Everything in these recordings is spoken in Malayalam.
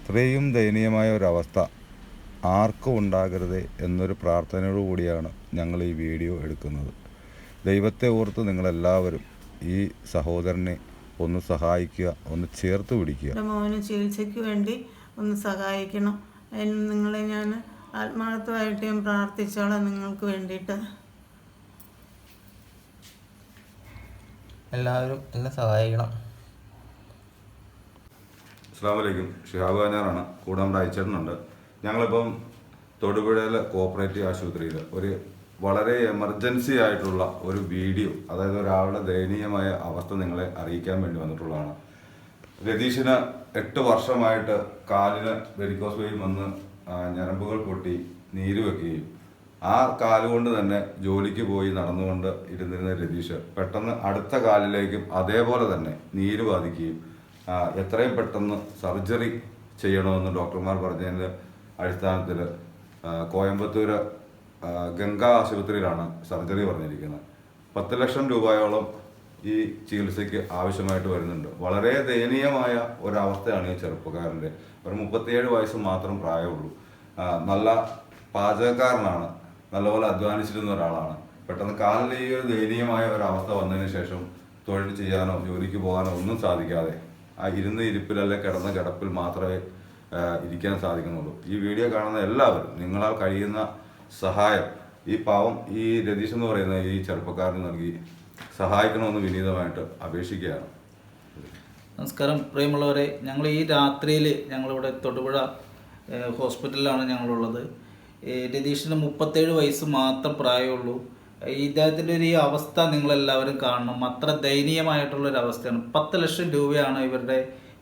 ഇത്രയും ദയനീയമായ ഒരവസ്ഥ ആർക്കും ഉണ്ടാകരുത് എന്നൊരു പ്രാർത്ഥനയോടു കൂടിയാണ് ഞങ്ങൾ ഈ വീഡിയോ എടുക്കുന്നത്. ദൈവത്തെ ഓർത്ത് നിങ്ങളെല്ലാവരും ഈ സഹോദരനെ ഒന്ന് സഹായിക്കുക, ഒന്ന് ചേർത്ത് പിടിക്കുക. മോന് ചികിത്സയ്ക്ക് വേണ്ടി ഒന്ന് സഹായിക്കണം. അതിന് നിങ്ങളെ ഞാൻ ആത്മാർത്ഥമായിട്ട് ഞാൻ പ്രാർത്ഥിച്ചോളാം നിങ്ങൾക്ക് വേണ്ടിയിട്ട്. എല്ലാവരും എന്നെ സഹായിക്കണം. അസ്സലാമു അലൈക്കും. ഷിഹാബ് ഖാനാറാണ്. കൂടെ നമ്മുടെ അയച്ചേട്ടനുണ്ട്. ഞങ്ങളിപ്പം തൊടുപുഴയിലെ കോപ്പറേറ്റീവ് ആശുപത്രിയിൽ ഒരു വളരെ എമർജൻസി ആയിട്ടുള്ള ഒരു വീഡിയോ, അതായത് ഒരാളുടെ ദയനീയമായ അവസ്ഥ നിങ്ങളെ അറിയിക്കാൻ വേണ്ടി വന്നിട്ടുള്ളതാണ്. രതീഷിന് 8 വർഷമായിട്ട് കാലിന് വെരിക്കോസ് വെയിൻ വന്ന് ഞരമ്പുകൾ പൊട്ടി നീര് വെക്കുകയും ആ കാലുകൊണ്ട് തന്നെ ജോലിക്ക് പോയി നടന്നുകൊണ്ട് ഇരുന്നിരുന്ന രതീഷ് പെട്ടെന്ന് അടുത്ത കാലിലേക്കും അതേപോലെ തന്നെ നീര് ബാധിക്കുകയും എത്രയും പെട്ടെന്ന് സർജറി ചെയ്യണമെന്ന് ഡോക്ടർമാർ പറഞ്ഞതിൻ്റെ അടിസ്ഥാനത്തിൽ കോയമ്പത്തൂർ ഗംഗാ ആശുപത്രിയിലാണ് സർജറി പറഞ്ഞിരിക്കുന്നത്. 10 ലക്ഷം രൂപയോളം ഈ ചികിത്സയ്ക്ക് ആവശ്യമായിട്ട് വരുന്നുണ്ട്. വളരെ ദയനീയമായ ഒരവസ്ഥയാണ് ഈ ചെറുപ്പക്കാരൻ്റെ. ഒരു 37 വയസ്സ് മാത്രം പ്രായമുള്ളൂ. നല്ല പാചകക്കാരനാണ്, നല്ലപോലെ അധ്വാനിച്ചിരുന്ന ഒരാളാണ്. പെട്ടെന്ന് കാലിൽ ഈ ഒരു ദയനീയമായ ഒരവസ്ഥ വന്നതിന് ശേഷം തൊഴിൽ ചെയ്യാനോ ജോലിക്ക് പോകാനോ ഒന്നും സാധിക്കാതെ ആ ഇരുന്ന ഇരിപ്പിൽ അല്ലെങ്കിൽ കിടന്ന കിടപ്പിൽ മാത്രമേ ഇരിക്കാൻ സാധിക്കുന്നുള്ളൂ. ഈ വീഡിയോ കാണുന്ന എല്ലാവരും നിങ്ങളാൽ കഴിയുന്ന സഹായം ഈ പാവം ഈ രതീഷ് എന്ന് പറയുന്ന ഈ ചെറുപ്പക്കാരന് നൽകി സഹായിക്കണമെന്ന് വിനീതമായിട്ട് അപേക്ഷിക്കുകയാണ്. നമസ്കാരം പ്രിയമുള്ളവരെ, ഞങ്ങൾ ഈ രാത്രിയിൽ ഞങ്ങളിവിടെ തൊടുപുഴ ഹോസ്പിറ്റലിലാണ് ഞങ്ങളുള്ളത്. രതീഷിന് 37 വയസ്സ് മാത്രം പ്രായമുള്ളൂ. ഇദ്ദേഹത്തിൻ്റെ ഒരു ഈ അവസ്ഥ നിങ്ങളെല്ലാവരും കാണണം. അത്ര ദയനീയമായിട്ടുള്ളൊരവസ്ഥയാണ്. 10 ലക്ഷം രൂപയാണ് ഇവരുടെ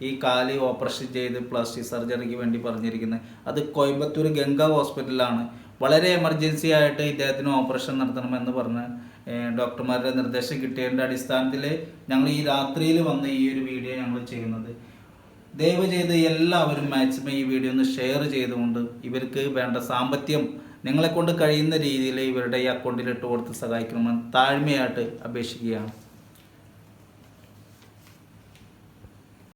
ഈ കാല് ഓപ്പറേഷൻ ചെയ്ത് പ്ലാസ്റ്റിക് സർജറിക്ക് വേണ്ടി പറഞ്ഞിരിക്കുന്നത്. അത് കോയമ്പത്തൂർ ഗംഗാ ഹോസ്പിറ്റലിലാണ്. വളരെ എമർജൻസി ആയിട്ട് ഇദ്ദേഹത്തിന് ഓപ്പറേഷൻ നടത്തണമെന്ന് പറഞ്ഞ് ഡോക്ടർമാരുടെ നിർദ്ദേശം കിട്ടിയതിൻ്റെ അടിസ്ഥാനത്തിൽ ഞങ്ങൾ ഈ രാത്രിയിൽ വന്ന് ഈ ഒരു വീഡിയോ ഞങ്ങൾ ചെയ്യുന്നത്. ദയവ് ചെയ്ത് എല്ലാവരും മാക്സിമം ഈ വീഡിയോ ഒന്ന് ഷെയർ ചെയ്തുകൊണ്ട് ഇവർക്ക് വേണ്ട സാമ്പത്തികം നിങ്ങളെക്കൊണ്ട് കഴിയുന്ന രീതിയിൽ ഇവരുടെ ഈ അക്കൗണ്ടിൽ ഇട്ട് കൊടുത്ത് സഹായിക്കണമെന്ന് താഴ്മയായിട്ട് അപേക്ഷിക്കുകയാണ്.